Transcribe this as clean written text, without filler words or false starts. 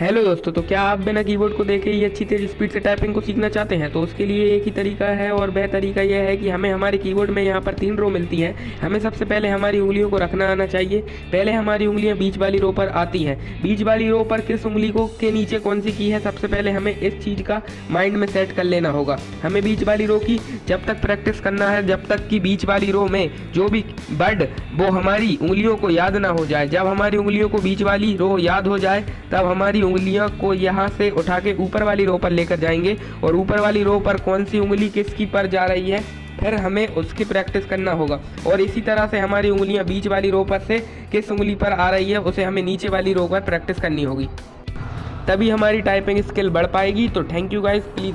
Hello दोस्तों, तो क्या आप बिना कीबोर्ड को देखे ही अच्छी तेज स्पीड से टाइपिंग को सीखना चाहते हैं? तो उसके लिए एक ही तरीका है और वह तरीका यह है कि हमें हमारे कीबोर्ड में यहाँ पर 3 रो मिलती हैं। हमें सबसे पहले हमारी उंगलियों को रखना आना चाहिए। पहले हमारी उंगलियाँ बीच वाली रो पर आती हैं। बीच वाली रो पर किस उंगली को के नीचे कौन सी की है, सबसे पहले हमें इस चीज़ का माइंड में सेट कर लेना होगा। हमें बीच वाली रो की जब तक प्रैक्टिस करना है, जब तक कि बीच वाली रो में जो भी वर्ड वो हमारी उंगलियों को याद ना हो जाए। जब हमारी उंगलियों को बीच वाली रो याद हो जाए तब हमारी उंगलियों को यहाँ से उठा के ऊपर वाली रो पर लेकर जाएंगे और ऊपर वाली रो पर कौन सी उंगली किसकी पर जा रही है फिर हमें उसकी प्रैक्टिस करना होगा। और इसी तरह से हमारी उंगलियाँ बीच वाली रो पर से किस उंगली पर आ रही है उसे हमें नीचे वाली रो पर प्रैक्टिस करनी होगी, तभी हमारी टाइपिंग स्किल बढ़ पाएगी। तो थैंक यू गाइस, प्लीज़